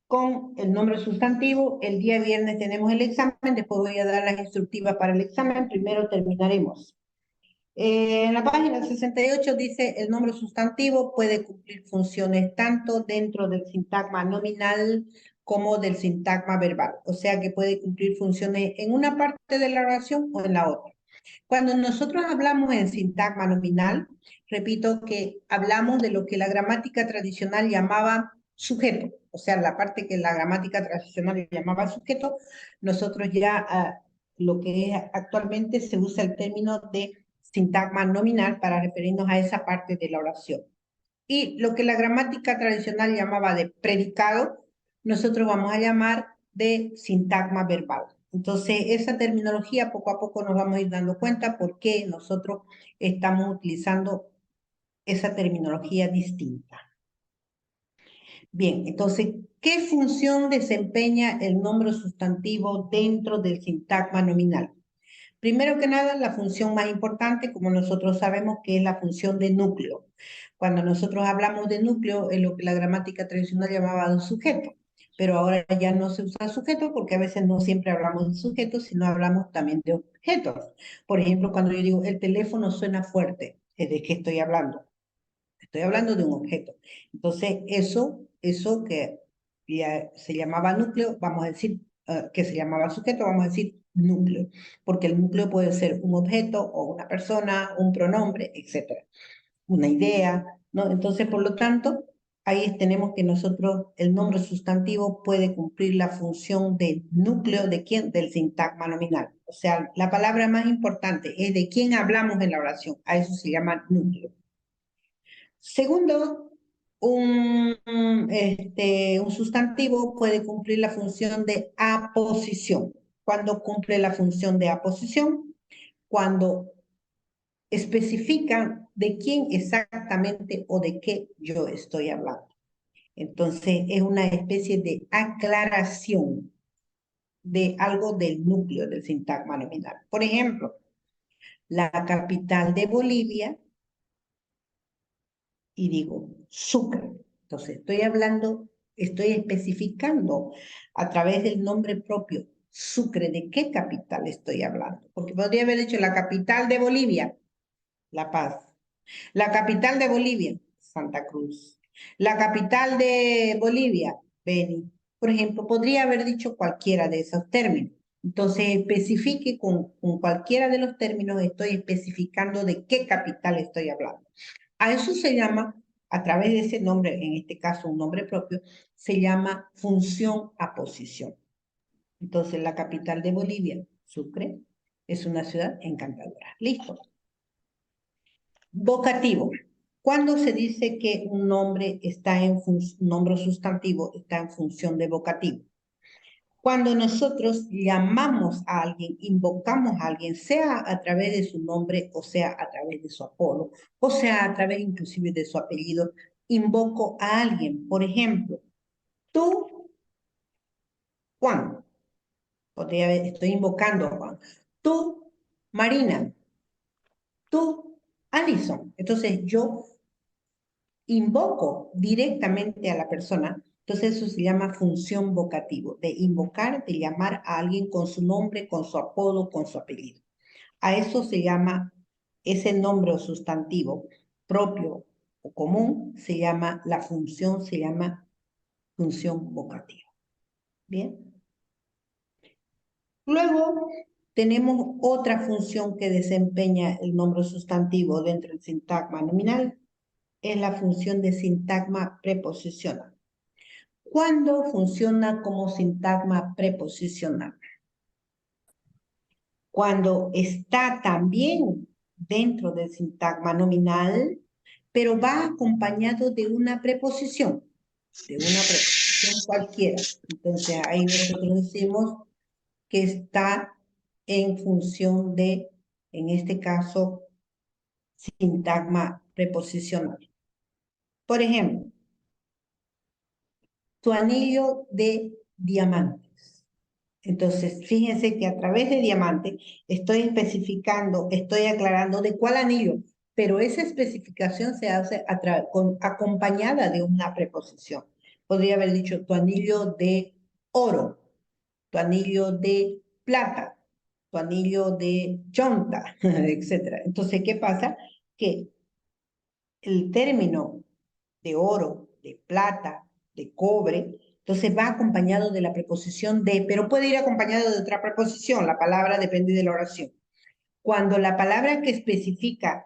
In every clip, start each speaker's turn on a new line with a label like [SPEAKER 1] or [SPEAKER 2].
[SPEAKER 1] con el nombre sustantivo. El día viernes tenemos el examen, después voy a dar las instructivas para el examen. Primero terminaremos. En la página 68 dice el nombre sustantivo puede cumplir funciones tanto dentro del sintagma nominal como del sintagma verbal. O sea que puede cumplir funciones en una parte de la oración o en la otra. Cuando nosotros hablamos en sintagma nominal, repito que hablamos de lo que la gramática tradicional llamaba sujeto, o sea, la parte que la gramática tradicional llamaba sujeto, nosotros ya lo que es actualmente se usa el término de sintagma nominal para referirnos a esa parte de la oración. Y lo que la gramática tradicional llamaba de predicado, nosotros vamos a llamar de sintagma verbal. Entonces, esa terminología poco a poco nos vamos a ir dando cuenta por qué nosotros estamos utilizando esa terminología distinta. Bien, entonces, ¿qué función desempeña el nombre sustantivo dentro del sintagma nominal? Primero que nada, la función más importante, como nosotros sabemos, que es la función de núcleo. Cuando nosotros hablamos de núcleo, es lo que la gramática tradicional llamaba de sujeto, pero ahora ya no se usa sujeto porque a veces no siempre hablamos de sujetos, sino hablamos también de objetos. Por ejemplo, cuando yo digo el teléfono suena fuerte, ¿de qué estoy hablando? Estoy hablando de un objeto. Entonces, eso que ya se llamaba núcleo, vamos a decir, que se llamaba sujeto, vamos a decir núcleo, porque el núcleo puede ser un objeto o una persona, un pronombre, etcétera, una idea, ¿no? Entonces, por lo tanto, ahí tenemos que nosotros, el nombre sustantivo puede cumplir la función de núcleo de quién, del sintagma nominal. O sea, la palabra más importante es de quién hablamos en la oración, a eso se llama núcleo. Segundo, un sustantivo puede cumplir la función de aposición. ¿Cuándo cumple la función de aposición? Cuando especifica de quién exactamente o de qué yo estoy hablando. Entonces, es una especie de aclaración de algo del núcleo del sintagma nominal. Por ejemplo, la capital de Bolivia y digo Sucre. Entonces, estoy hablando, estoy especificando a través del nombre propio Sucre, ¿de qué capital estoy hablando? Porque podría haber dicho la capital de Bolivia, La Paz. La capital de Bolivia, Santa Cruz. La capital de Bolivia, Beni. Por ejemplo, podría haber dicho cualquiera de esos términos. Entonces, especifique con cualquiera de los términos, estoy especificando de qué capital estoy hablando. A eso se llama, a través de ese nombre, en este caso un nombre propio, se llama función aposición. Entonces, la capital de Bolivia, Sucre, es una ciudad encantadora. Listo. Vocativo. ¿Cuándo se dice que un nombre está en nombre sustantivo está en función de vocativo? Cuando nosotros llamamos a alguien, invocamos a alguien, sea a través de su nombre o sea a través de su apodo, o sea a través inclusive de su apellido, invoco a alguien. Por ejemplo, tú, Juan, estoy invocando a Juan. Tú, Marina. Tú, Alison. Entonces yo invoco directamente a la persona. Entonces eso se llama función vocativo, de invocar, de llamar a alguien con su nombre, con su apodo, con su apellido. A eso se llama, ese nombre o sustantivo propio o común, se llama, la función se llama función vocativa. Bien. Luego tenemos otra función que desempeña el nombre sustantivo dentro del sintagma nominal, es la función de sintagma preposicional. ¿Cuándo funciona como sintagma preposicional? Cuando está también dentro del sintagma nominal, pero va acompañado de una preposición cualquiera. Entonces ahí nosotros decimos que está en función de, en este caso, sintagma preposicional. Por ejemplo, tu anillo de diamantes. Entonces, fíjense que a través de diamante estoy especificando, estoy aclarando de cuál anillo, pero esa especificación se hace acompañada de una preposición. Podría haber dicho tu anillo de oro, tu anillo de plata, tu anillo de chonta, etc. Entonces, ¿qué pasa? Que el término de oro, de plata, de cobre, entonces va acompañado de la preposición de, pero puede ir acompañado de otra preposición, la palabra depende de la oración. Cuando la palabra que especifica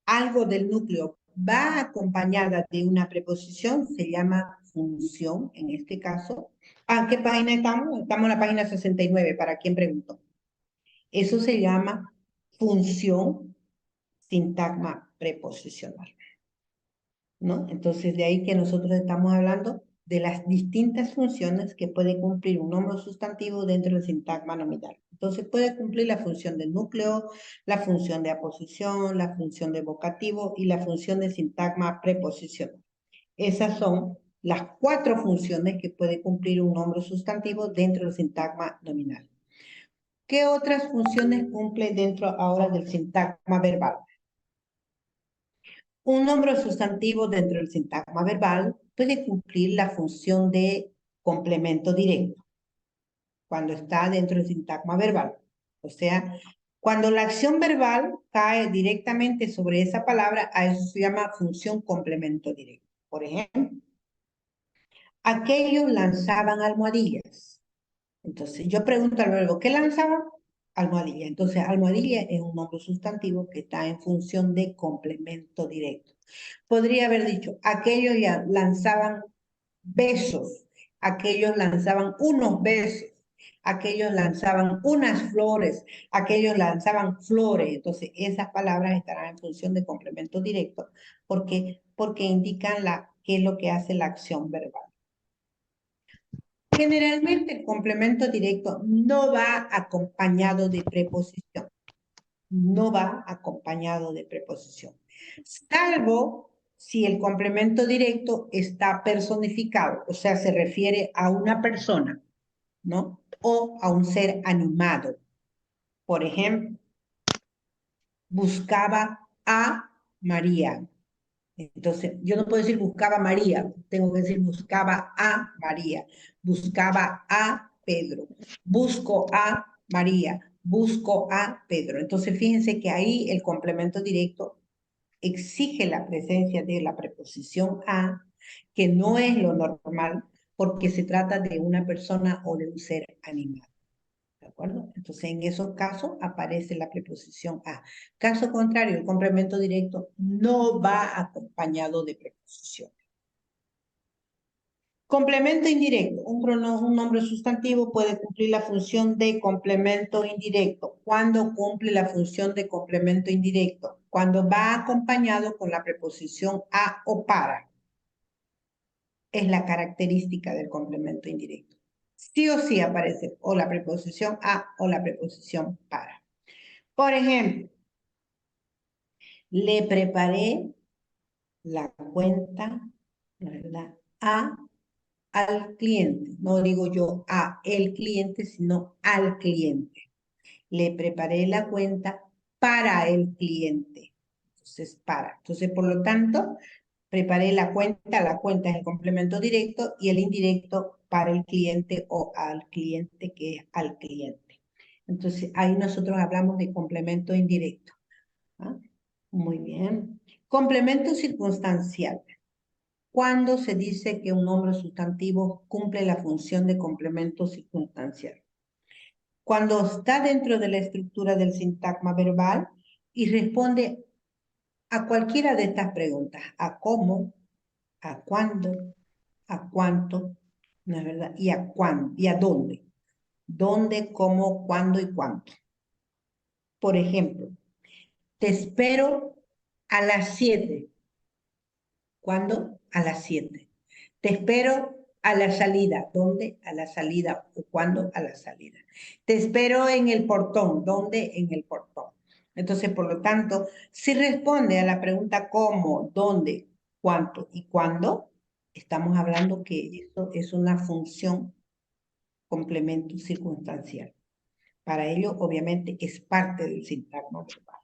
[SPEAKER 1] algo del núcleo va acompañada de una preposición, se llama función, en este caso. ¿A qué página estamos? Estamos en la página 69, para quien preguntó. Eso se llama función sintagma preposicional, ¿no? Entonces, de ahí que nosotros estamos hablando de las distintas funciones que puede cumplir un nombre sustantivo dentro del sintagma nominal. Entonces, puede cumplir la función de núcleo, la función de aposición, la función de vocativo y la función de sintagma preposicional. Esas son las 4 funciones que puede cumplir un nombre sustantivo dentro del sintagma nominal. ¿Qué otras funciones cumple dentro ahora del sintagma verbal? Un nombre sustantivo dentro del sintagma verbal puede cumplir la función de complemento directo cuando está dentro del sintagma verbal. O sea, cuando la acción verbal cae directamente sobre esa palabra, a eso se llama función complemento directo. Por ejemplo, aquellos lanzaban almohadillas. Entonces, yo pregunto al verbo, ¿qué lanzaban? Almohadilla. Entonces, almohadilla es un nombre sustantivo que está en función de complemento directo. Podría haber dicho, aquellos ya lanzaban besos, aquellos lanzaban unos besos, aquellos lanzaban unas flores, aquellos lanzaban flores. Entonces, esas palabras estarán en función de complemento directo porque indican qué es lo que hace la acción verbal. Generalmente el complemento directo no va acompañado de preposición. No va acompañado de preposición. Salvo si el complemento directo está personificado, o sea, se refiere a una persona, ¿no? O a un ser animado. Por ejemplo, buscaba a María. Entonces, yo no puedo decir buscaba a María, tengo que decir buscaba a María, buscaba a Pedro, busco a María, busco a Pedro. Entonces, fíjense que ahí el complemento directo exige la presencia de la preposición a, que no es lo normal porque se trata de una persona o de un ser animal. ¿De acuerdo? Entonces, en esos casos aparece la preposición a. Caso contrario, el complemento directo no va acompañado de preposición. Complemento indirecto. Un nombre sustantivo puede cumplir la función de complemento indirecto. ¿Cuándo cumple la función de complemento indirecto? Cuando va acompañado con la preposición a o para. Es la característica del complemento indirecto. Sí o sí aparece o la preposición a o la preposición para. Por ejemplo, le preparé la cuenta, ¿verdad? Al cliente. No digo yo a el cliente, sino al cliente. Le preparé la cuenta para el cliente. Entonces, para. Entonces, por lo tanto, preparé la cuenta es el complemento directo y el indirecto para el cliente o al cliente, que es al cliente. Entonces, ahí nosotros hablamos de complemento indirecto. ¿Ah? Muy bien. Complemento circunstancial. ¿Cuándo se dice que un nombre sustantivo cumple la función de complemento circunstancial? Cuando está dentro de la estructura del sintagma verbal y responde a cualquiera de estas preguntas. A cómo, a cuándo, a cuánto, ¿no es verdad? Y a cuándo, y a dónde. ¿Dónde, cómo, cuándo y cuánto? Por ejemplo, te espero a las 7. ¿Cuándo? A las 7. Te espero a la salida. ¿Dónde? A la salida. ¿O cuándo? A la salida. Te espero en el portón. ¿Dónde? En el portón. Entonces, por lo tanto, si responde a la pregunta cómo, dónde, cuánto y cuándo, estamos hablando que eso es una función complemento circunstancial. Para ello, obviamente, es parte del sintagma verbal.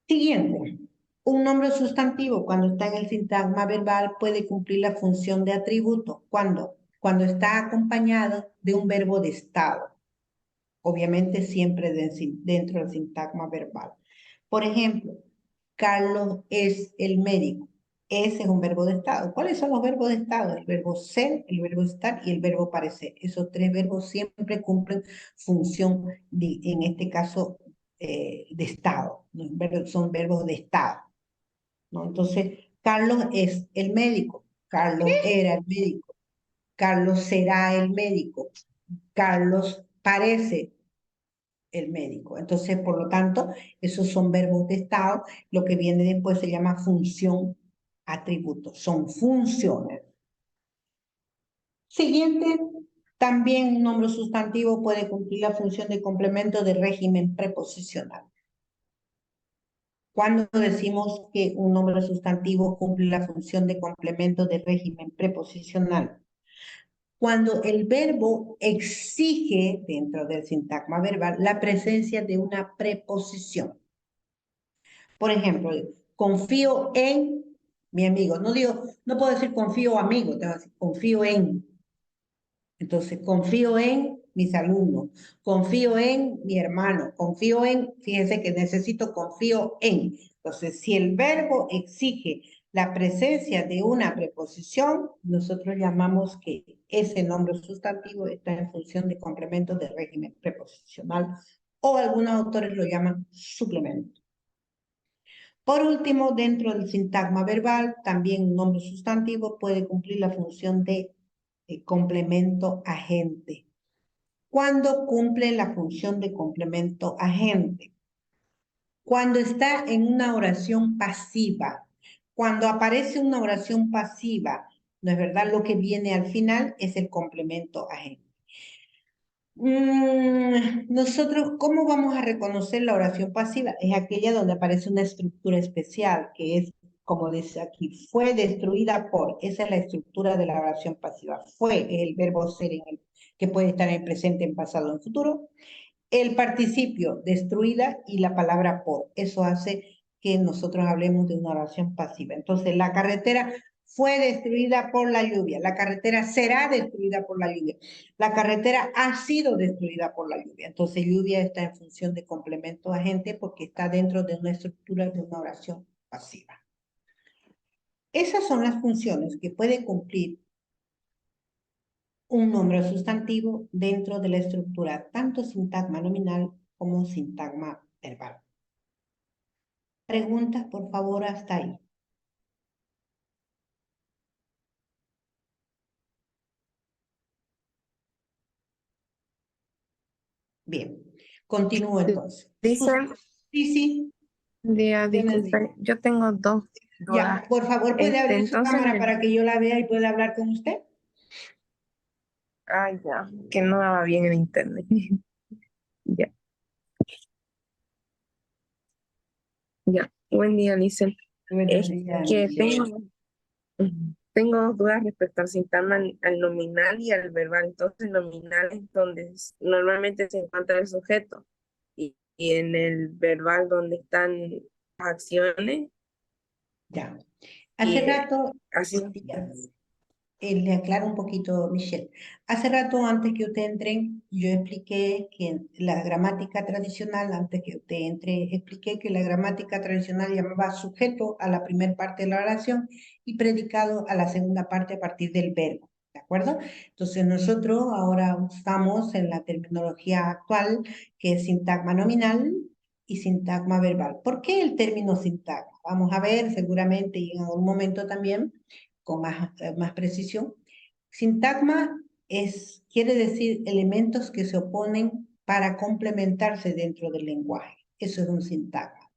[SPEAKER 1] Siguiente. Un nombre sustantivo, cuando está en el sintagma verbal, puede cumplir la función de atributo. ¿Cuándo? Cuando está acompañado de un verbo de estado. Obviamente siempre dentro del sintagma verbal. Por ejemplo, Carlos es el médico. Ese es un verbo de estado. ¿Cuáles son los verbos de estado? El verbo ser, el verbo estar y el verbo parecer. Esos tres verbos siempre cumplen función, en este caso, de estado. ¿No? Son verbos de estado, ¿no? Entonces, Carlos es el médico. Carlos era el médico. Carlos será el médico. Carlos parece el médico. Entonces, por lo tanto, esos son verbos de estado. Lo que viene después se llama función atributo. Son funciones. Siguiente, también un nombre sustantivo puede cumplir la función de complemento de régimen preposicional. Cuando decimos que un nombre sustantivo cumple la función de complemento de régimen preposicional, cuando el verbo exige dentro del sintagma verbal la presencia de una preposición. Por ejemplo, confío en mi amigo. No puedo decir confío amigo, tengo que decir confío en. Entonces, confío en mis alumnos, confío en mi hermano, confío en, fíjense que necesito confío en. Entonces, si el verbo exige la presencia de una preposición, nosotros llamamos que ese nombre sustantivo está en función de complemento de régimen preposicional o algunos autores lo llaman suplemento. Por último, dentro del sintagma verbal, también un nombre sustantivo puede cumplir la función de complemento agente. ¿Cuándo cumple la función de complemento agente? Cuando está en una oración pasiva. Cuando aparece una oración pasiva, ¿no es verdad? Lo que viene al final es el complemento agente. Nosotros, ¿cómo vamos a reconocer la oración pasiva? Es aquella donde aparece una estructura especial, que es, como dice aquí, fue destruida por. Esa es la estructura de la oración pasiva. Fue es el verbo ser que puede estar en presente, en pasado, en futuro. El participio, destruida, y la palabra por. Eso hace que nosotros hablemos de una oración pasiva. Entonces, la carretera fue destruida por la lluvia. La carretera será destruida por la lluvia. La carretera ha sido destruida por la lluvia. Entonces, lluvia está en función de complemento agente porque está dentro de una estructura de una oración pasiva. Esas son las funciones que puede cumplir un nombre sustantivo dentro de la estructura, tanto sintagma nominal como sintagma verbal. Preguntas, por favor, hasta ahí. Bien, continúo entonces.
[SPEAKER 2] Dicen,
[SPEAKER 1] Sí, sí, buenos días.
[SPEAKER 2] disculpe, yo tengo dos dudas.
[SPEAKER 1] Ya, por favor, ¿puede abrir su
[SPEAKER 2] Entonces,
[SPEAKER 1] cámara para que yo la vea y pueda hablar con usted?
[SPEAKER 2] ay, ya, que no daba bien el internet. Ya, ya. Buen día, Lice.
[SPEAKER 1] Buenos
[SPEAKER 2] Es
[SPEAKER 1] días,
[SPEAKER 2] que
[SPEAKER 1] Michelle.
[SPEAKER 2] tengo dos dudas respecto al sintagma, al nominal y al verbal. Entonces, el nominal es donde normalmente se encuentra el sujeto y en el verbal donde están las acciones
[SPEAKER 1] Ya.
[SPEAKER 2] y
[SPEAKER 1] Hace rato,
[SPEAKER 2] así.
[SPEAKER 1] ya, le aclaro un poquito, Michelle. Hace rato, antes que usted entre, yo expliqué que la gramática tradicional, antes que usted entre, expliqué que la gramática tradicional llamaba sujeto a la primera parte de la oración y predicado a la segunda parte a partir del verbo. ¿De acuerdo? Entonces nosotros ahora usamos en la terminología actual que es sintagma nominal y sintagma verbal. ¿Por qué el término sintagma? Vamos a ver seguramente y en algún momento también con más precisión. Sintagma quiere decir elementos que se oponen para complementarse dentro del lenguaje. Eso es un sintagma.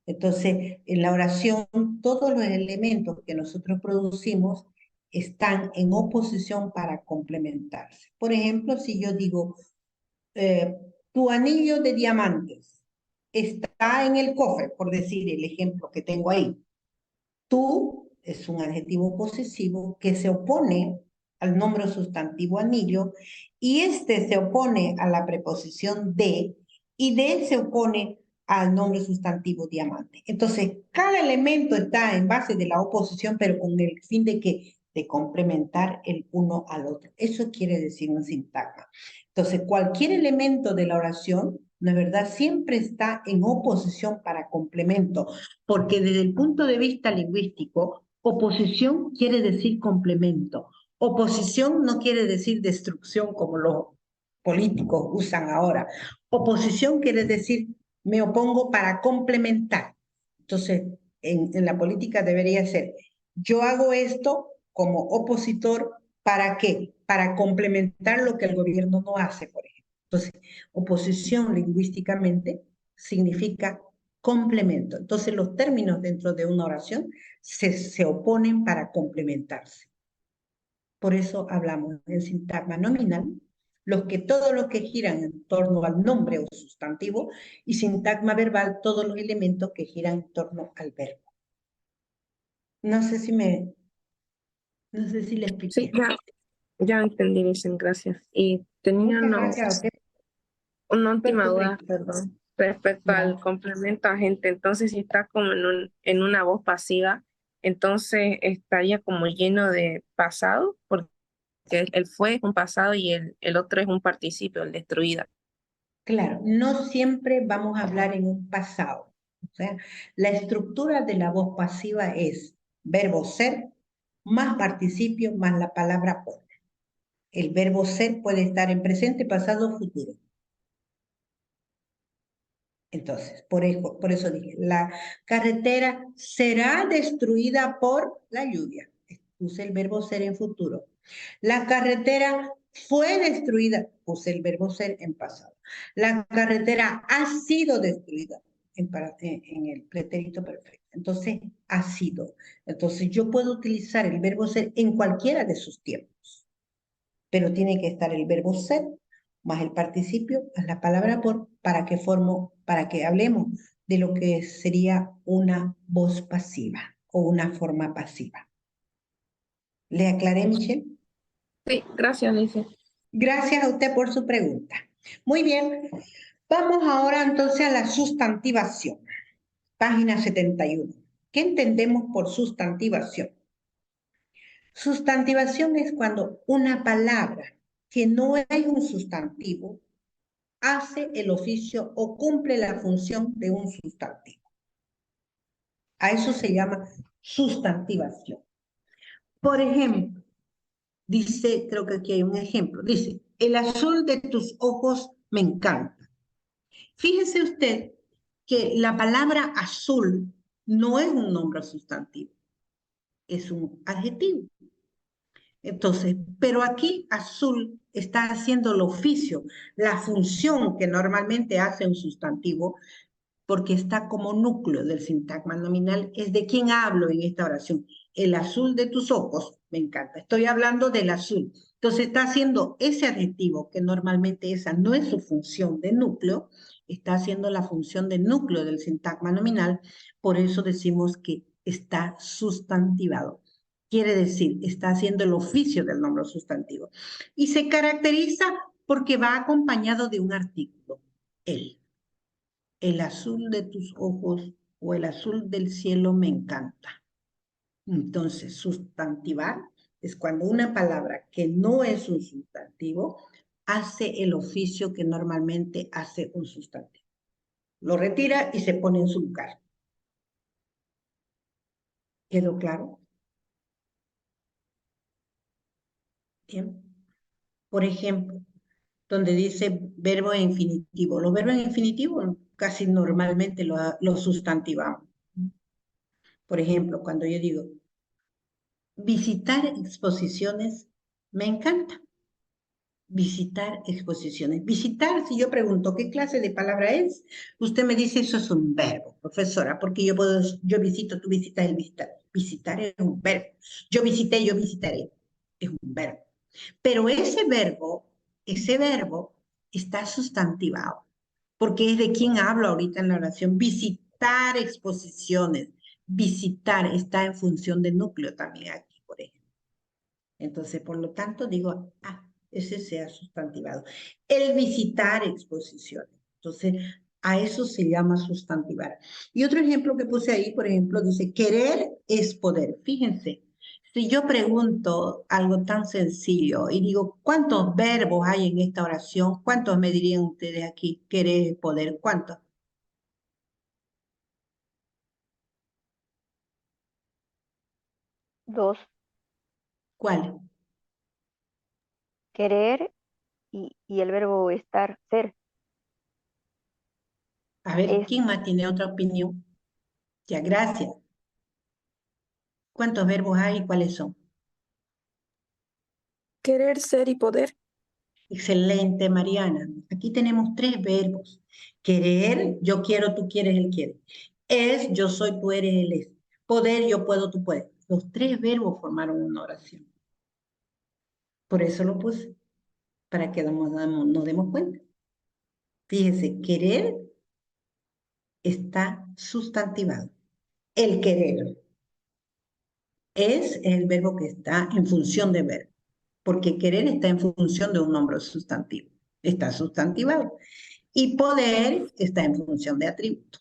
[SPEAKER 1] Entonces, en la oración, todos los elementos que nosotros producimos están en oposición para complementarse. Por ejemplo, si yo digo, tu anillo de diamantes está en el cofre, por decir el ejemplo que tengo ahí. Tú es un adjetivo posesivo que se opone al nombre sustantivo anillo y este se opone a la preposición de y de se opone al nombre sustantivo diamante. Entonces, cada elemento está en base de la oposición, pero con el fin de que de complementar el uno al otro. Eso quiere decir un sintagma. Entonces, cualquier elemento de la oración, ¿no es verdad? Siempre está en oposición para complemento, porque desde el punto de vista lingüístico, oposición quiere decir complemento. Oposición no quiere decir destrucción como los políticos usan ahora. Oposición quiere decir me opongo para complementar. Entonces, en la política debería ser, yo hago esto como opositor, ¿para qué? Para complementar lo que el gobierno no hace, por ejemplo. Entonces, oposición lingüísticamente significa complemento. Entonces, los términos dentro de una oración se oponen para complementarse. Por eso hablamos en sintagma nominal, todos los que giran en torno al nombre o sustantivo, y sintagma verbal, todos los elementos que giran en torno al verbo. No sé si le
[SPEAKER 2] Sí,
[SPEAKER 1] expliqué.
[SPEAKER 2] ya entendí, dicen, gracias. Y tenía
[SPEAKER 1] Muchas gracias a usted.
[SPEAKER 2] una
[SPEAKER 1] Por
[SPEAKER 2] última
[SPEAKER 1] su
[SPEAKER 2] duda,
[SPEAKER 1] pregunta.
[SPEAKER 2] perdón, respecto
[SPEAKER 1] Ya.
[SPEAKER 2] al complemento agente. Entonces, si está como en una voz pasiva, entonces estaría como lleno de pasado, porque el fue es un pasado y el otro es un participio, el destruida.
[SPEAKER 1] Claro, no siempre vamos a hablar en un pasado. O sea, la estructura de la voz pasiva es verbo ser más participio más la palabra por. El verbo ser puede estar en presente, pasado o futuro. Entonces, por eso dije, la carretera será destruida por la lluvia. Puse el verbo ser en futuro. La carretera fue destruida. Puse el verbo ser en pasado. La carretera ha sido destruida en el pretérito perfecto. Entonces, ha sido. Entonces, yo puedo utilizar el verbo ser en cualquiera de sus tiempos, pero tiene que estar el verbo ser más el participio más la palabra por para que hablemos de lo que sería una voz pasiva o una forma pasiva. ¿Le aclaré, Michelle?
[SPEAKER 2] Sí, gracias, dice.
[SPEAKER 1] Gracias a usted por su pregunta. Muy bien, vamos ahora entonces a la sustantivación. Página 71. ¿Qué entendemos por sustantivación? Sustantivación es cuando una palabra que no es un sustantivo hace el oficio o cumple la función de un sustantivo. A eso se llama sustantivación. Por ejemplo, dice, creo que aquí hay un ejemplo, dice, el azul de tus ojos me encanta. Fíjese usted que la palabra azul no es un nombre sustantivo, es un adjetivo. Entonces, pero aquí azul está haciendo el oficio, la función que normalmente hace un sustantivo, porque está como núcleo del sintagma nominal, es de quién hablo en esta oración. El azul de tus ojos, me encanta, estoy hablando del azul. Entonces está haciendo ese adjetivo, que normalmente esa no es su función de núcleo, está haciendo la función de núcleo del sintagma nominal, por eso decimos que está sustantivado. Quiere decir, está haciendo el oficio del nombre sustantivo. Y se caracteriza porque va acompañado de un artículo, el. El azul de tus ojos o el azul del cielo me encanta. Entonces, sustantivar es cuando una palabra que no es un sustantivo hace el oficio que normalmente hace un sustantivo. Lo retira y se pone en su lugar. ¿Quedó claro? Bien. Por ejemplo, donde dice verbo en infinitivo. Los verbos en infinitivo casi normalmente lo sustantivamos. Por ejemplo, cuando yo digo, visitar exposiciones me encanta. Visitar exposiciones. Visitar, si yo pregunto qué clase de palabra es, usted me dice eso es un verbo, profesora, porque yo visito, tú visitas, el visitar. Visitar es un verbo. Yo visité, yo visitaré. Es un verbo. Pero ese verbo está sustantivado, porque es de quién hablo ahorita en la oración. Visitar exposiciones. Visitar está en función de núcleo también aquí, por ejemplo. Entonces, por lo tanto, digo, ese sea sustantivado. El visitar exposiciones. Entonces, A eso se llama sustantivar. Y otro ejemplo que puse ahí, por ejemplo, dice, querer es poder. Fíjense, si yo pregunto algo tan sencillo y digo, ¿cuántos verbos hay en esta oración? ¿Cuántos me dirían ustedes aquí? Querer es poder. ¿Cuántos?
[SPEAKER 3] Dos,
[SPEAKER 1] ¿Cuáles?
[SPEAKER 3] querer y el verbo estar, ser.
[SPEAKER 1] A ver,
[SPEAKER 3] Es
[SPEAKER 1] ¿quién más tiene otra opinión? Ya, gracias. ¿Cuántos verbos hay y cuáles son?
[SPEAKER 2] Querer, ser y poder.
[SPEAKER 1] Excelente, Mariana. Aquí tenemos tres verbos. Querer, yo quiero, tú quieres, él quiere. Es, yo soy, tú eres, él es. Poder, yo puedo, tú puedes. Los tres verbos formaron una oración. Por eso lo puse, para que nos demos cuenta. Fíjese, querer está sustantivado. El querer es el verbo que está en función de verbo, porque querer está en función de un nombre sustantivo. Está sustantivado. Y poder está en función de atributo,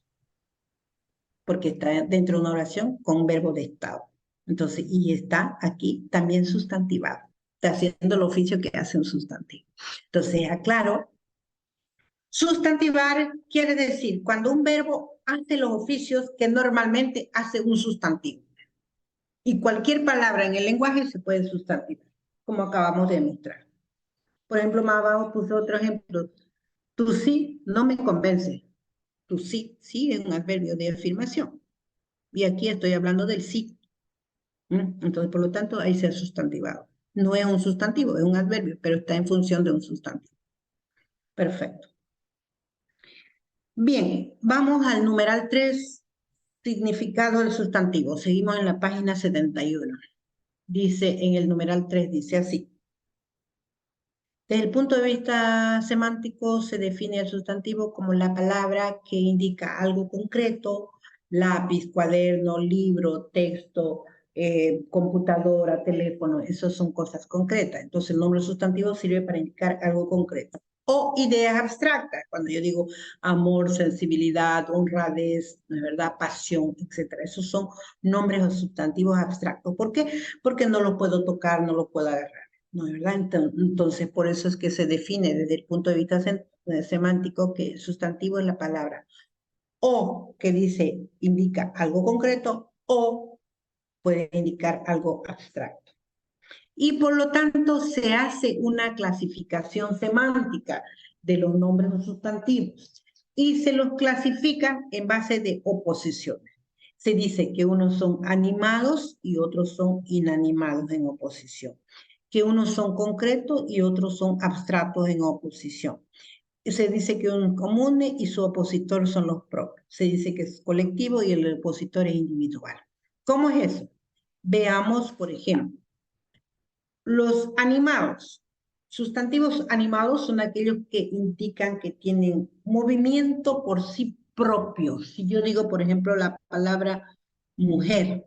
[SPEAKER 1] porque está dentro de una oración con verbo de estado. Entonces, y está aquí también sustantivado. Está haciendo el oficio que hace un sustantivo. Entonces, aclaro, sustantivar quiere decir cuando un verbo hace los oficios que normalmente hace un sustantivo. Y cualquier palabra en el lenguaje se puede sustantivar, como acabamos de demostrar. Por ejemplo, más abajo puse otro ejemplo. Tú sí no me convence. Tu sí, sí es un adverbio de afirmación. Y aquí estoy hablando del sí. Entonces, por lo tanto, ahí se ha sustantivado. No es un sustantivo, es un adverbio, pero está en función de un sustantivo. Perfecto. Bien, vamos al numeral 3, significado del sustantivo. Seguimos en la página 71. Dice, en el numeral 3, dice así. Desde el punto de vista semántico, se define el sustantivo como la palabra que indica algo concreto, lápiz, cuaderno, libro, texto, computadora, teléfono, esos son cosas concretas. Entonces, el nombre sustantivo sirve para indicar algo concreto. O ideas abstractas, cuando yo digo amor, sensibilidad, honradez, ¿no es verdad? Pasión, etcétera. Esos son nombres o sustantivos abstractos. ¿Por qué? Porque no los puedo tocar, no los puedo agarrar. ¿No es verdad? Entonces, por eso es que se define desde el punto de vista semántico que sustantivo es la palabra o que dice, indica algo concreto o puede indicar algo abstracto. Y por lo tanto se hace una clasificación semántica de los nombres o sustantivos y se los clasifica en base de oposiciones. Se dice que unos son animados y otros son inanimados en oposición, que unos son concretos y otros son abstractos en oposición. Se dice que un común y su opositor son los propios. Se dice que es colectivo y el opositor es individual. ¿Cómo es eso? Veamos, por ejemplo, los animados. Sustantivos animados son aquellos que indican que tienen movimiento por sí propios. Si yo digo, por ejemplo, la palabra mujer,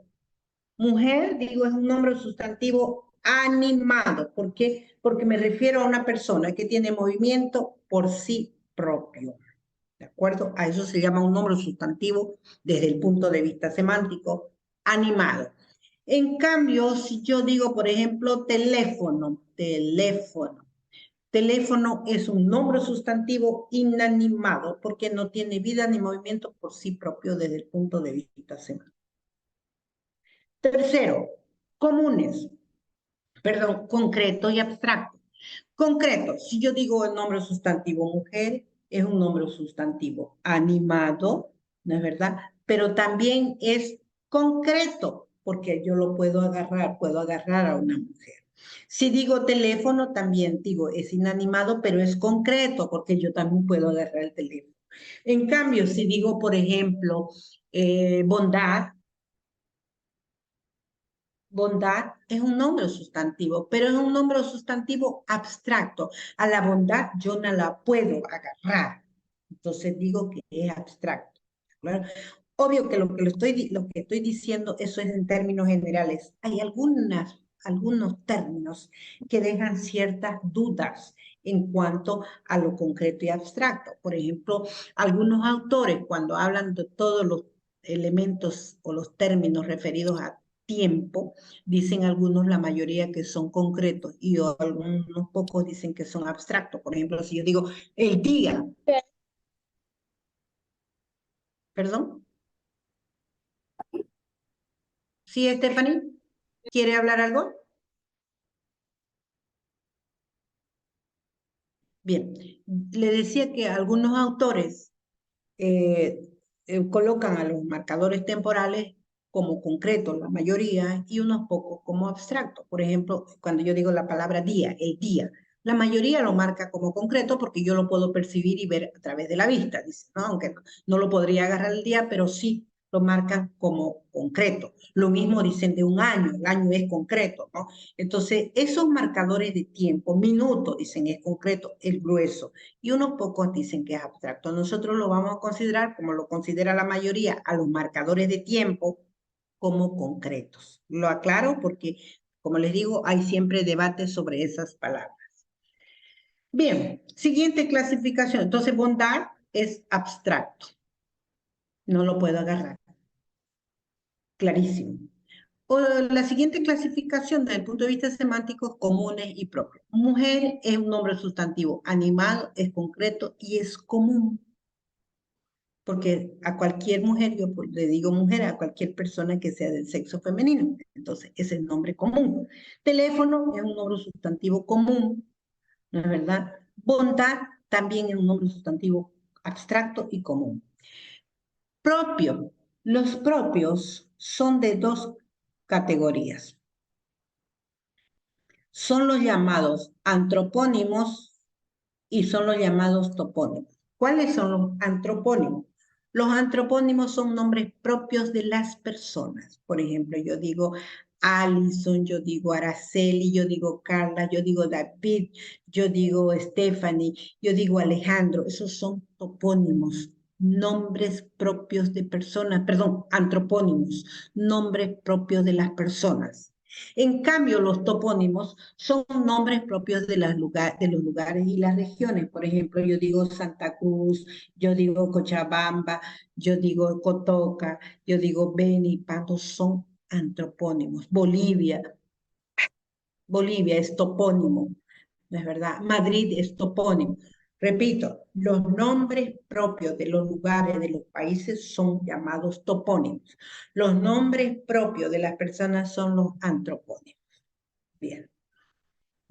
[SPEAKER 1] mujer, digo, es un nombre sustantivo animado. ¿Por qué? Porque me refiero a una persona que tiene movimiento por sí propio. ¿De acuerdo? A eso se llama un nombre sustantivo desde el punto de vista semántico, animado. En cambio, si yo digo, por ejemplo, teléfono, teléfono es un nombre sustantivo inanimado porque no tiene vida ni movimiento por sí propio desde el punto de vista semántico. Tercero, comunes, perdón, concreto y abstracto. Concreto, si yo digo el nombre sustantivo mujer, es un nombre sustantivo animado, ¿no es verdad? Pero también es concreto, porque yo lo puedo agarrar a una mujer. Si digo teléfono, también digo, es inanimado, pero es concreto, porque yo también puedo agarrar el teléfono. En cambio, si digo, por ejemplo, bondad, bondad es un nombre sustantivo, pero es un nombre sustantivo abstracto. A la bondad yo no la puedo agarrar. Entonces digo que es abstracto. ¿Claro? Obvio que lo que estoy diciendo, eso es en términos generales. Hay algunos términos que dejan ciertas dudas en cuanto a lo concreto y abstracto. Por ejemplo, algunos autores cuando hablan de todos los elementos o los términos referidos a tiempo, dicen algunos, la mayoría que son concretos y algunos pocos dicen que son abstractos. Por ejemplo, si yo digo el día, perdón. ¿Sí, Stephanie? ¿Quiere hablar algo? Bien, le decía que algunos autores colocan a los marcadores temporales como concretos, la mayoría, y unos pocos como abstractos. Por ejemplo, cuando yo digo la palabra día, el día, la mayoría lo marca como concreto porque yo lo puedo percibir y ver a través de la vista, dice, ¿no? Aunque no lo podría agarrar el día, pero sí lo marcan como concreto. Lo mismo dicen de un año, el año es concreto, ¿no? Entonces, esos marcadores de tiempo, minutos, dicen es concreto, el grueso, y unos pocos dicen que es abstracto. Nosotros lo vamos a considerar, como lo considera la mayoría, a los marcadores de tiempo como concretos. Lo aclaro porque, como les digo, hay siempre debate sobre esas palabras. Bien, siguiente clasificación. Entonces, bondad es abstracto. No lo puedo agarrar. Clarísimo. O la siguiente clasificación desde el punto de vista semántico, comunes y propios. Mujer es un nombre sustantivo, animado es concreto y es común. Porque a cualquier mujer, yo le digo mujer a cualquier persona que sea del sexo femenino. Entonces, ese es el nombre común. Teléfono es un nombre sustantivo común, ¿no es verdad? Bondad también es un nombre sustantivo abstracto y común. Propio. Los propios son de dos categorías. Son los llamados antropónimos y son los llamados topónimos. ¿Cuáles son los antropónimos? Los antropónimos son nombres propios de las personas. Por ejemplo, yo digo Alison, yo digo Araceli, yo digo Carla, yo digo David, yo digo Stephanie, yo digo Alejandro. Esos son topónimos, nombres propios de personas, perdón, antropónimos, nombres propios de las personas. En cambio, los topónimos son nombres propios de los lugares y las regiones. Por ejemplo, yo digo Santa Cruz, yo digo Cochabamba, yo digo Cotoca, yo digo Beni, Pato, son antropónimos. Bolivia es topónimo, ¿no es verdad? Madrid es topónimo. Repito, los nombres propios de los lugares, de los países son llamados topónimos. Los nombres propios de las personas son los antropónimos. Bien.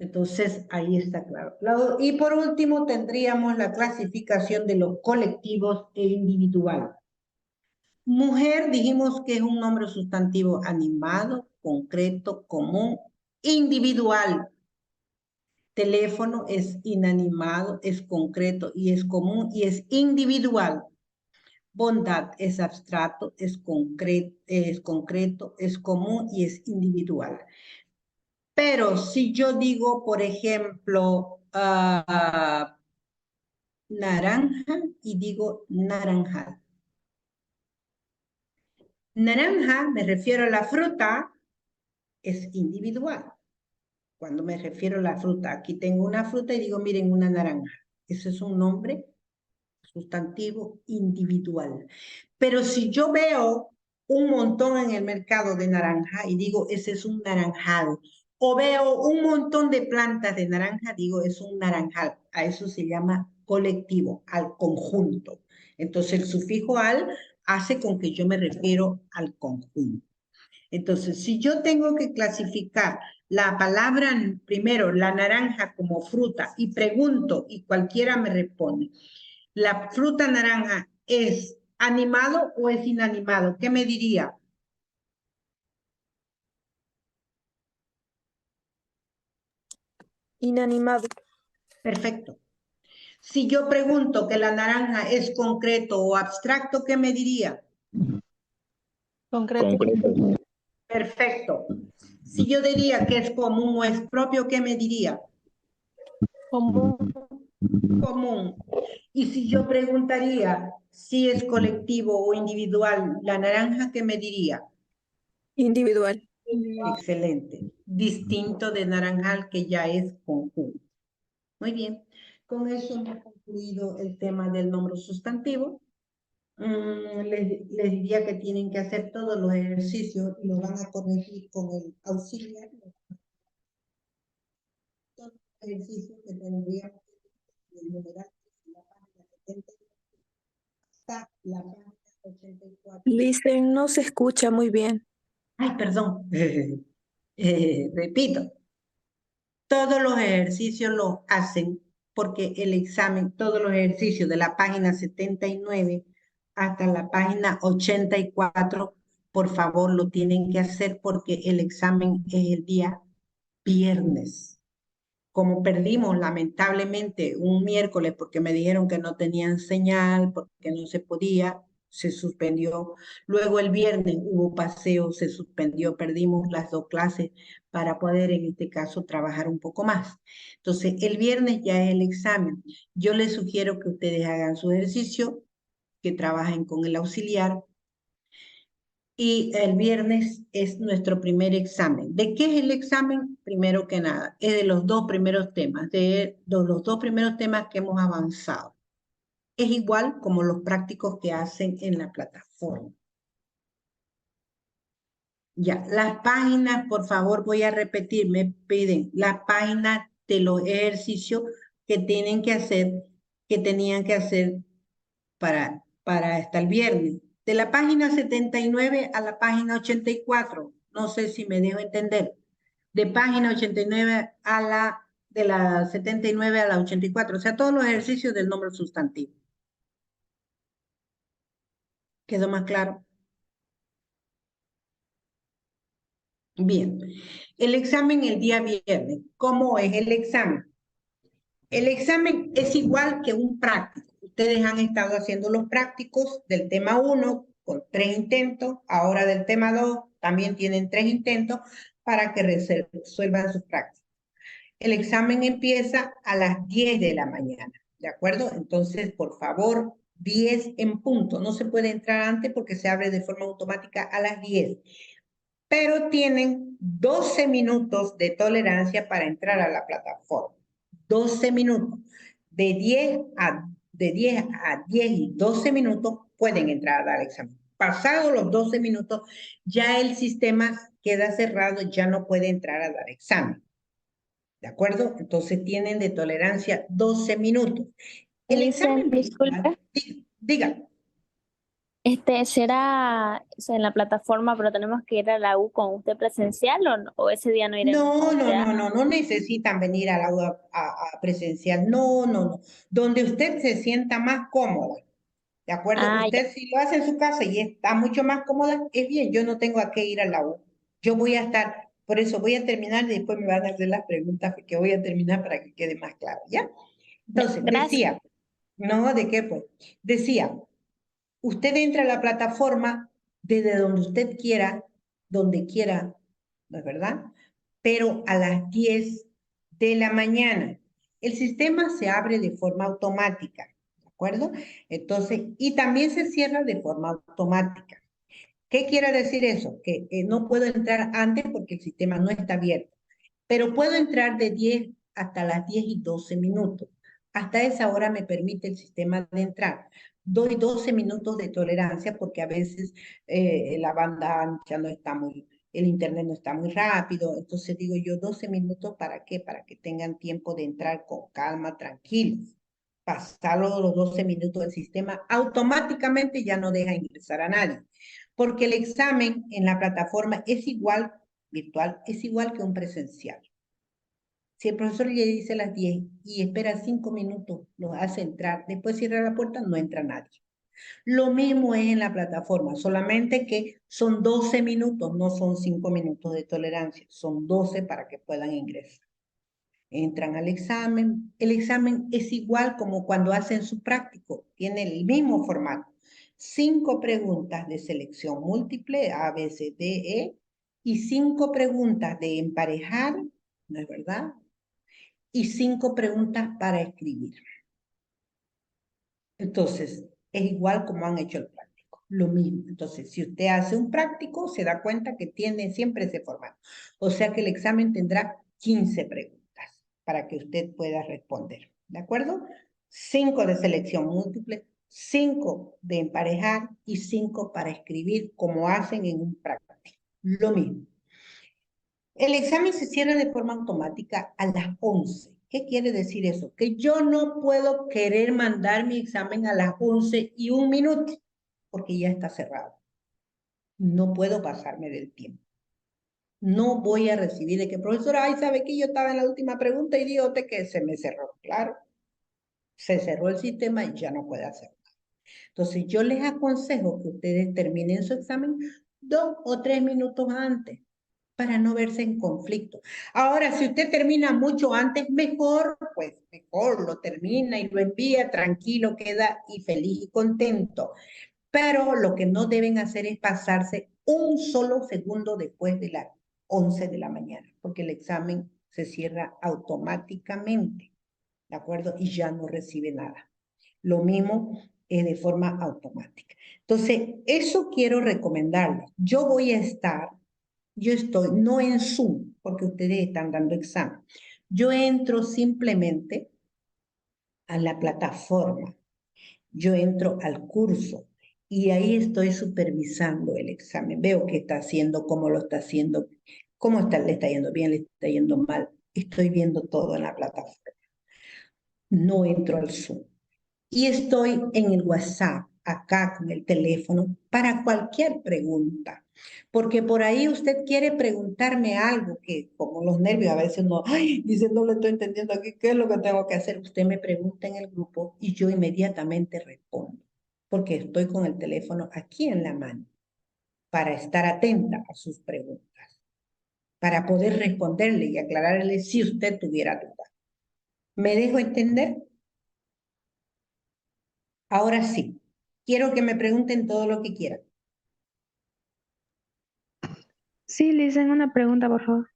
[SPEAKER 1] Entonces, ahí está claro. Y por último, tendríamos la clasificación de los colectivos e individuales. Mujer, dijimos que es un nombre sustantivo animado, concreto, común, individual. Teléfono es inanimado, es concreto y es común y es individual. Bondad es abstracto, es concreto, es común y es individual. Pero si yo digo, por ejemplo, naranja y digo naranjal. Naranja, me refiero a la fruta, es individual. Cuando me refiero a la fruta, aquí tengo una fruta y digo, miren, una naranja. Ese es un nombre sustantivo individual. Pero si yo veo un montón en el mercado de naranja y digo, ese es un naranjal, o veo un montón de plantas de naranja, digo, es un naranjal. A eso se llama colectivo, al conjunto. Entonces el sufijo al hace con que yo me refiero al conjunto. Entonces, si yo tengo que clasificar la palabra, primero, la naranja como fruta, y pregunto, y cualquiera me responde, ¿la fruta naranja es animado o es inanimado? ¿Qué me diría?
[SPEAKER 2] Inanimado.
[SPEAKER 1] Perfecto. Si yo pregunto que la naranja es concreto o abstracto, ¿qué me diría?
[SPEAKER 4] Concreto.
[SPEAKER 1] Perfecto. Si yo diría que es común o es propio, ¿qué me diría?
[SPEAKER 4] Común.
[SPEAKER 1] Común. Y si yo preguntaría si es colectivo o individual, la naranja, ¿qué me diría?
[SPEAKER 2] Individual.
[SPEAKER 1] Excelente. Distinto de naranjal, que ya es conjunto. Muy bien. Con eso hemos concluido el tema del nombre sustantivo. Les diría que tienen que hacer todos los ejercicios y los van a corregir con el auxiliar. Todos los ejercicios que tendríamos el numeral en la página 70 hasta la página 84.
[SPEAKER 5] Listen, no se escucha muy bien.
[SPEAKER 1] Ay, perdón. Repito. Todos los ejercicios los hacen porque el examen, todos los ejercicios de la página 79 hasta la página 84, por favor, lo tienen que hacer porque el examen es el día viernes. Como perdimos lamentablemente un miércoles porque me dijeron que no tenían señal, porque no se podía, se suspendió. Luego el viernes hubo paseo, se suspendió, perdimos las 2 clases para poder en este caso trabajar un poco más. Entonces el viernes ya es el examen. Yo les sugiero que ustedes hagan su ejercicio, que trabajen con el auxiliar, y el viernes es nuestro primer examen. ¿De qué es el examen? Primero que nada, es de los 2 primeros temas, de los 2 primeros temas que hemos avanzado. Es igual como los prácticos que hacen en la plataforma. Ya, las páginas, por favor, voy a repetir, me piden las páginas de los ejercicios que tienen que hacer, que tenían que hacer para hasta el viernes. De la página 79 a la página 84, no sé si me dejo entender. De página 89 a de la 79 a la 84, o sea, todos los ejercicios del nombre sustantivo. ¿Quedó más claro? Bien. El examen el día viernes. ¿Cómo es el examen? El examen es igual que un práctico. Ustedes han estado haciendo los prácticos del tema 1 con 3 intentos, ahora del tema 2 también tienen 3 intentos para que resuelvan sus prácticos. El examen empieza a las 10 de la mañana, ¿de acuerdo? Entonces, por favor, 10 en punto. No se puede entrar antes porque se abre de forma automática a las 10. Pero tienen 12 minutos de tolerancia para entrar a la plataforma. 12 minutos. De 10 a 10 y 12 minutos pueden entrar a dar examen. Pasados los 12 minutos, ya el sistema queda cerrado, ya no puede entrar a dar examen. ¿De acuerdo? Entonces tienen de tolerancia 12 minutos. El examen
[SPEAKER 4] Disculpe.
[SPEAKER 1] Diga.
[SPEAKER 4] ¿Será en la plataforma, pero tenemos que ir a la U con usted presencial o ese día no iremos con usted?
[SPEAKER 1] No necesitan venir a la aula a presencial. No. Donde usted se sienta más cómoda. ¿De acuerdo?
[SPEAKER 4] Ah,
[SPEAKER 1] Usted si lo hace en su casa y está mucho más cómoda, es bien. Yo no tengo a qué ir a la U. Yo voy a estar, por eso voy a terminar y después me van a hacer las preguntas porque voy a terminar para que quede más claro, ¿ya? Entonces,
[SPEAKER 4] gracias.
[SPEAKER 1] decía, no, ¿de qué pues? Decía, usted entra a la plataforma desde donde quiera, ¿no es verdad? Pero a las 10 de la mañana. El sistema se abre de forma automática, ¿de acuerdo? Entonces, y también se cierra de forma automática. ¿Qué quiere decir eso? Que no puedo entrar antes porque el sistema no está abierto, pero puedo entrar de 10 hasta las 10 y 12 minutos. Hasta esa hora me permite el sistema de entrar. Doy 12 minutos de tolerancia porque a veces la banda ancha no está el internet no está muy rápido. Entonces digo yo 12 minutos, ¿para qué? Para que tengan tiempo de entrar con calma, tranquilos. Pasados los 12 minutos del sistema, automáticamente ya no deja ingresar a nadie. Porque el examen en la plataforma es igual, virtual, es igual que un presencial. Si el profesor le dice las 10 y espera 5 minutos, los hace entrar, después cierra la puerta, no entra nadie. Lo mismo es en la plataforma, solamente que son 12 minutos, no son 5 minutos de tolerancia, son 12 para que puedan ingresar. Entran al examen, el examen es igual como cuando hacen su práctico, tiene el mismo formato. 5 preguntas de selección múltiple, A, B, C, D, E, y 5 preguntas de emparejar, ¿no es verdad? Y 5 preguntas para escribir. Entonces, es igual como han hecho el práctico. lo mismo. Entonces, si usted hace un práctico, se da cuenta que tiene siempre ese formato. O sea que el examen tendrá 15 preguntas para que usted pueda responder. ¿De acuerdo? 5 de selección múltiple, 5 de emparejar y 5 para escribir como hacen en un práctico. Lo mismo. El examen se cierra de forma automática a las 11. ¿Qué quiere decir eso? Que yo no puedo querer mandar mi examen a las 11:01, porque ya está cerrado. No puedo pasarme del tiempo. No voy a recibir de que, profesora, ay, ¿sabe que yo estaba en la última pregunta y digo que se me cerró? Claro, se cerró el sistema y ya no puede hacerlo. Entonces, yo les aconsejo que ustedes terminen su examen 2 o 3 minutos antes para no verse en conflicto. Ahora, si usted termina mucho antes, mejor, pues mejor lo termina y lo envía tranquilo, queda y feliz y contento. Pero lo que no deben hacer es pasarse un solo segundo después de las 11 de la mañana, porque el examen se cierra automáticamente, ¿de acuerdo? Y ya no recibe nada. Lo mismo es de forma automática. Entonces, eso quiero recomendarles. Yo estoy no en Zoom, porque ustedes están dando examen. Yo entro simplemente a la plataforma, yo entro al curso y ahí estoy supervisando el examen. Veo qué está haciendo, cómo lo está haciendo, cómo está, le está yendo bien, le está yendo mal. Estoy viendo todo en la plataforma. No entro al Zoom. Y estoy en el WhatsApp, acá con el teléfono, para cualquier pregunta. Porque por ahí usted quiere preguntarme algo que, como los nervios, a veces no, ay, dice, no lo estoy entendiendo aquí, ¿qué es lo que tengo que hacer? Usted me pregunta en el grupo y yo inmediatamente respondo, porque estoy con el teléfono aquí en la mano, para estar atenta a sus preguntas, para poder responderle y aclararle si usted tuviera duda. ¿Me dejo entender? Ahora sí, quiero que me pregunten todo lo que quieran.
[SPEAKER 6] Sí, le hacen una pregunta, por favor.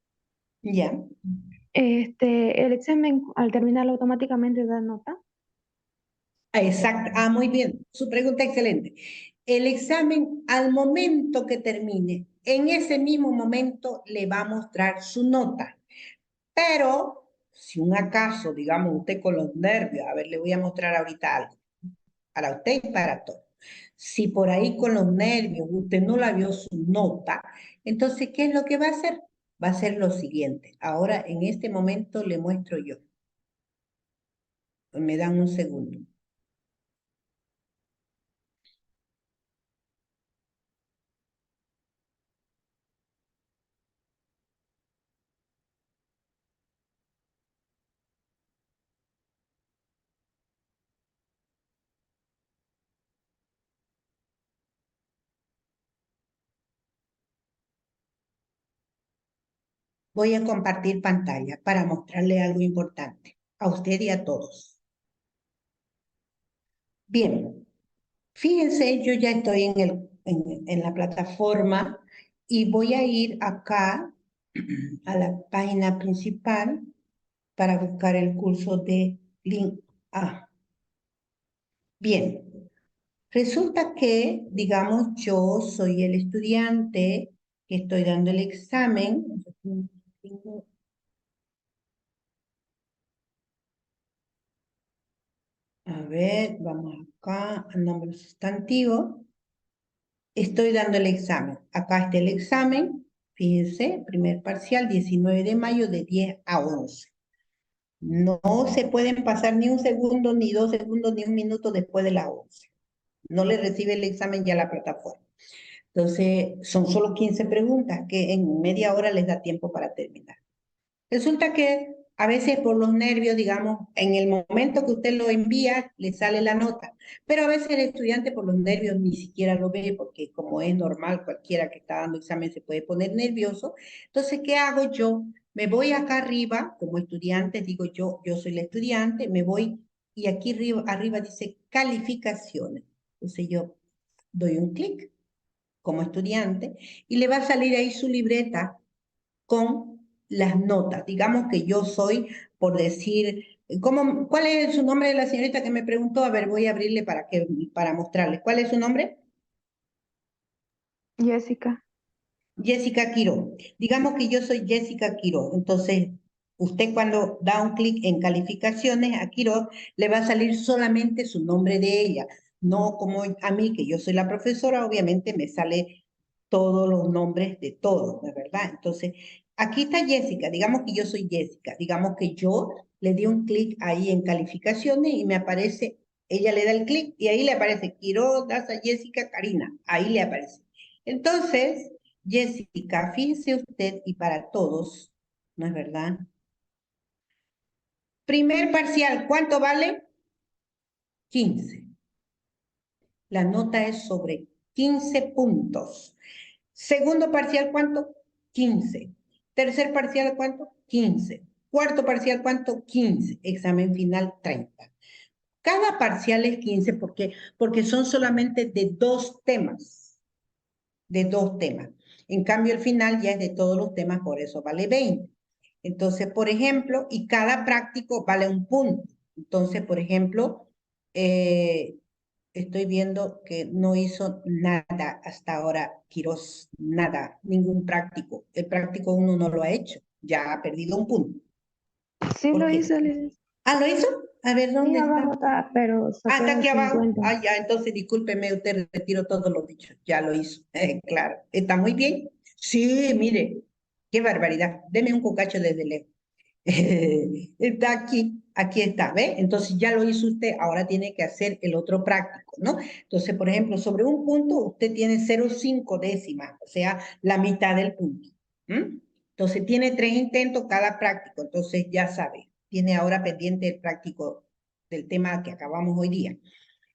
[SPEAKER 1] Ya,
[SPEAKER 6] El examen al terminar automáticamente da nota.
[SPEAKER 1] exacto. Ah, muy bien. Su pregunta excelente. El examen, al momento que termine, en ese mismo momento le va a mostrar su nota. Pero, si un acaso, digamos, usted con los nervios, a ver, le voy a mostrar ahorita algo, para usted y para todos. Si por ahí con los nervios usted no la vio su nota, entonces, ¿qué es lo que va a hacer? Va a ser lo siguiente. Ahora, en este momento, le muestro yo. Me dan un segundo. Voy a compartir pantalla para mostrarle algo importante a usted y a todos. Bien, fíjense, yo ya estoy en la plataforma y voy a ir acá a la página principal para buscar el curso de Link A. Bien, resulta que, digamos, yo soy el estudiante que estoy dando el examen. A ver, vamos acá al nombre sustantivo. Estoy dando el examen. Acá está el examen. Fíjense, primer parcial, 19 de mayo de 10 a 11. No se pueden pasar ni un segundo, ni 2 segundos, ni un minuto después de las 11. No le recibe el examen ya la plataforma. Entonces, son solo 15 preguntas que en media hora les da tiempo para terminar. Resulta que a veces por los nervios, digamos, en el momento que usted lo envía, le sale la nota. Pero a veces el estudiante por los nervios ni siquiera lo ve, porque como es normal, cualquiera que está dando examen se puede poner nervioso. Entonces, ¿qué hago yo? Me voy acá arriba, como estudiante, digo yo soy el estudiante, me voy y aquí arriba dice calificaciones. Entonces yo doy un clic como estudiante y le va a salir ahí su libreta con las notas. Digamos que yo soy, por decir, ¿cuál es su nombre de la señorita que me preguntó? A ver, voy a abrirle para mostrarle. ¿Cuál es su nombre?
[SPEAKER 6] Jessica.
[SPEAKER 1] Jessica Quiro. Digamos que yo soy Jessica Quiro. Entonces, usted cuando da un clic en calificaciones a Quiro, le va a salir solamente su nombre de ella. No como a mí, que yo soy la profesora, obviamente me sale todos los nombres de todos, ¿no es verdad? Entonces, aquí está Jessica. Digamos que yo soy Jessica. Digamos que yo le di un clic ahí en calificaciones y me aparece, ella le da el clic y ahí le aparece Quiro, Daza, Jessica, Karina. Ahí le aparece. Entonces, Jessica, fíjese usted y para todos, ¿no es verdad? Primer parcial, ¿cuánto vale? 15. La nota es sobre 15 puntos. Segundo parcial, ¿cuánto? 15. Tercer parcial, ¿cuánto? 15. Cuarto parcial, ¿cuánto? 15. Examen final, 30. Cada parcial es 15 porque son solamente de dos temas. De dos temas. En cambio, el final ya es de todos los temas, por eso vale 20. Entonces, por ejemplo, y cada práctico vale un punto. Entonces, por ejemplo, estoy viendo que no hizo nada hasta ahora, Quirós, nada, ningún práctico. El práctico uno no lo ha hecho, ya ha perdido un punto.
[SPEAKER 6] Sí
[SPEAKER 1] ¿Por
[SPEAKER 6] lo
[SPEAKER 1] qué?
[SPEAKER 6] hizo, Liz.
[SPEAKER 1] ¿Ah, lo hizo? A ver,
[SPEAKER 6] Sí,
[SPEAKER 1] ¿dónde
[SPEAKER 6] abajo
[SPEAKER 1] está?
[SPEAKER 6] está, pero
[SPEAKER 1] Ah, está
[SPEAKER 6] sacó
[SPEAKER 1] aquí abajo.
[SPEAKER 6] 50.
[SPEAKER 1] Ah, ya, entonces discúlpeme, usted retiro todos los dichos. Ya lo hizo. Claro. ¿Está muy bien? Sí, mire, qué barbaridad. Deme un cucacho desde lejos. Está aquí, aquí está, ¿ve? Entonces ya lo hizo usted, ahora tiene que hacer el otro práctico, ¿no? Entonces, por ejemplo, sobre un punto usted tiene 0,5 décimas, o sea, la mitad del punto. ¿M? Entonces tiene 3 intentos cada práctico, entonces ya sabe, tiene ahora pendiente el práctico del tema que acabamos hoy día.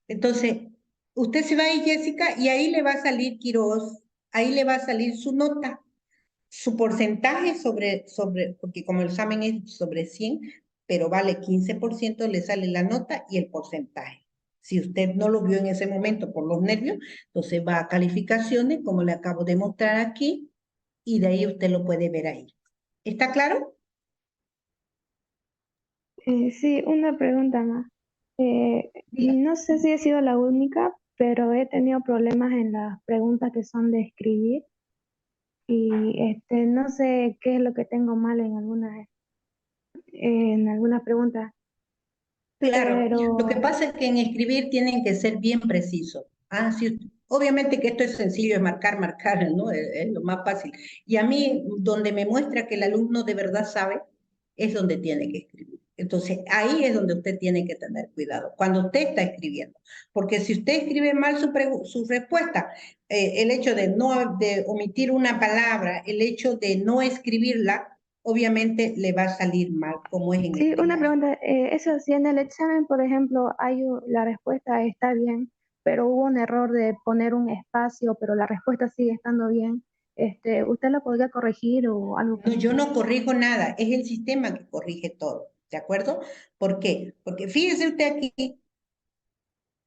[SPEAKER 1] Entonces, usted se va a ir, Jessica, y ahí le va a salir, Quiroz, ahí le va a salir su nota, su porcentaje porque como el examen es sobre 100, pero vale 15%, le sale la nota y el porcentaje. Si usted no lo vio en ese momento por los nervios, entonces va a calificaciones, como le acabo de mostrar aquí, y de ahí usted lo puede ver ahí. ¿Está claro?
[SPEAKER 6] Sí, una pregunta más.
[SPEAKER 1] Diga.
[SPEAKER 6] No sé si he sido la única, pero he tenido problemas en las preguntas que son de escribir y no sé qué es lo que tengo mal en algunas preguntas,
[SPEAKER 1] Claro, lo que
[SPEAKER 6] pero
[SPEAKER 1] pasa es que en escribir tienen que ser bien precisos. Ah, sí, obviamente que esto es sencillo, es marcar, marcar, ¿no? Es lo más fácil. Y a mí, donde me muestra que el alumno de verdad sabe, es donde tiene que escribir. Entonces, ahí es donde usted tiene que tener cuidado, cuando usted está escribiendo. Porque si usted escribe mal su respuesta, el hecho de no de omitir una palabra, el hecho de no escribirla, obviamente le va a salir mal, como es en
[SPEAKER 6] sí,
[SPEAKER 1] este
[SPEAKER 6] una
[SPEAKER 1] caso.
[SPEAKER 6] pregunta, eso si en el examen, por ejemplo, la respuesta está bien, pero hubo un error de poner un espacio, pero la respuesta sigue estando bien, ¿usted la podría corregir o algo
[SPEAKER 1] No,
[SPEAKER 6] por
[SPEAKER 1] yo
[SPEAKER 6] eso?
[SPEAKER 1] no corrijo nada, es el sistema que corrige todo, ¿de acuerdo? ¿Por qué? Porque fíjese usted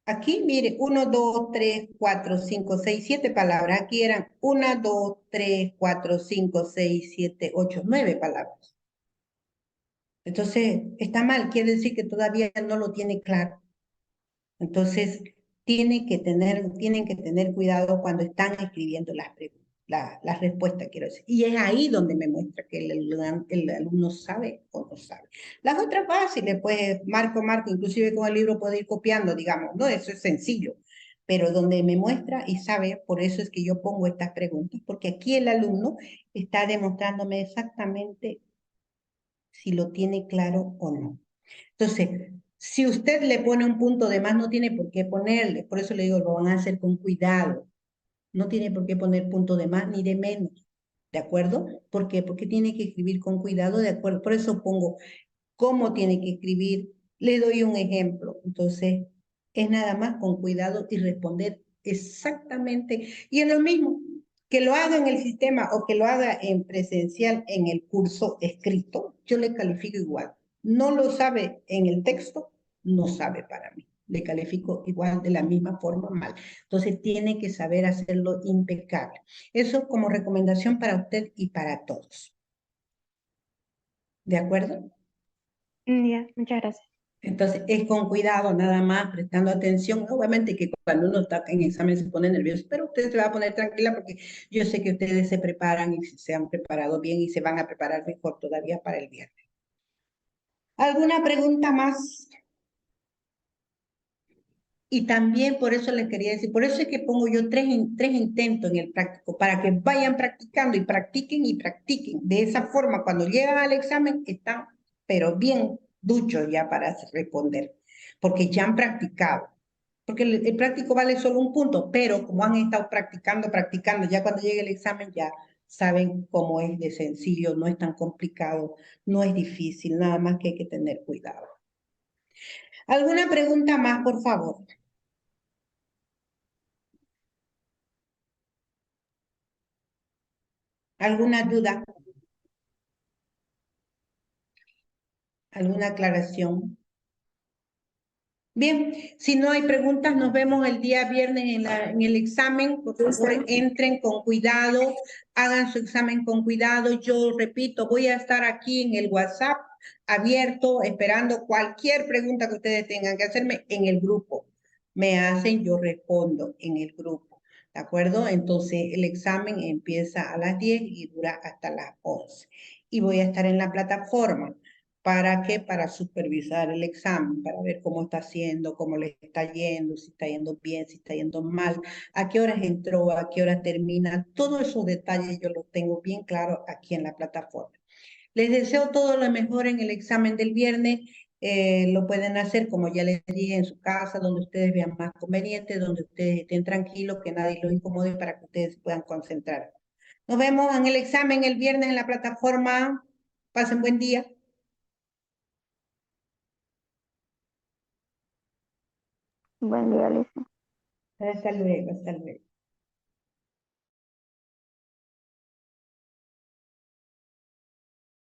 [SPEAKER 1] aquí, mire, 1, 2, 3, 4, 5, 6, 7 palabras. Aquí eran 1, 2, 3, 4, 5, 6, 7, 8, 9 palabras. Entonces, está mal, quiere decir que todavía no lo tiene claro. Entonces, tienen que tener cuidado cuando están escribiendo las preguntas, las respuestas, quiero decir. Y es ahí donde me muestra que el alumno sabe o no sabe. Las otras fáciles, pues marco, inclusive con el libro puedo ir copiando, digamos, ¿no? Eso es sencillo. Pero donde me muestra y sabe, por eso es que yo pongo estas preguntas, porque aquí el alumno está demostrándome exactamente si lo tiene claro o no. Entonces, si usted le pone un punto de más, no tiene por qué ponerle. Por eso le digo, lo van a hacer con cuidado. No tiene por qué poner punto de más ni de menos. ¿De acuerdo? ¿Por qué? Porque tiene que escribir con cuidado, ¿de acuerdo? Por eso pongo cómo tiene que escribir. Le doy un ejemplo. Entonces, es nada más con cuidado y responder exactamente. Y es lo mismo, que lo haga en el sistema o que lo haga en presencial en el curso escrito, yo le califico igual. No lo sabe en el texto, no sabe para mí. Le califico igual de la misma forma mal. Entonces tiene que saber hacerlo impecable. Eso como recomendación para usted y para todos. ¿De acuerdo?
[SPEAKER 6] Ya, muchas gracias.
[SPEAKER 1] Entonces, es con cuidado, nada más, prestando atención. Obviamente que cuando uno está en examen se pone nervioso, pero usted se va a poner tranquila porque yo sé que ustedes se preparan y se han preparado bien y se van a preparar mejor todavía para el viernes. ¿Alguna pregunta más? Y también por eso les quería decir, por eso es que pongo yo tres intentos en el práctico, para que vayan practicando y practiquen y practiquen. De esa forma, cuando llegan al examen, están, pero bien duchos ya para responder, porque ya han practicado. Porque el práctico vale solo un punto, pero como han estado practicando, practicando, ya cuando llegue el examen ya saben cómo es de sencillo, no es tan complicado, no es difícil, nada más que hay que tener cuidado. ¿Alguna pregunta más, por favor? ¿Alguna duda? ¿Alguna aclaración? Bien, si no hay preguntas, nos vemos el día viernes en el examen. Por favor, entren con cuidado, hagan su examen con cuidado. Yo repito, voy a estar aquí en el WhatsApp abierto, esperando cualquier pregunta que ustedes tengan que hacerme en el grupo. Me hacen, yo respondo en el grupo. ¿De acuerdo? Entonces, el examen empieza a las 10 y dura hasta las 11. Y voy a estar en la plataforma. ¿Para qué? Para supervisar el examen, para ver cómo está haciendo, cómo le está yendo, si está yendo bien, si está yendo mal, a qué horas entró, a qué hora termina. Todos esos detalles yo los tengo bien claros aquí en la plataforma. Les deseo todo lo mejor en el examen del viernes. Lo pueden hacer, como ya les dije, en su casa, donde ustedes vean más conveniente, donde ustedes estén tranquilos, que nadie los incomode para que ustedes se puedan concentrar. Nos vemos en el examen el viernes en la plataforma. Pasen buen día.
[SPEAKER 3] Buen día, Alicia.
[SPEAKER 1] Hasta luego, hasta luego.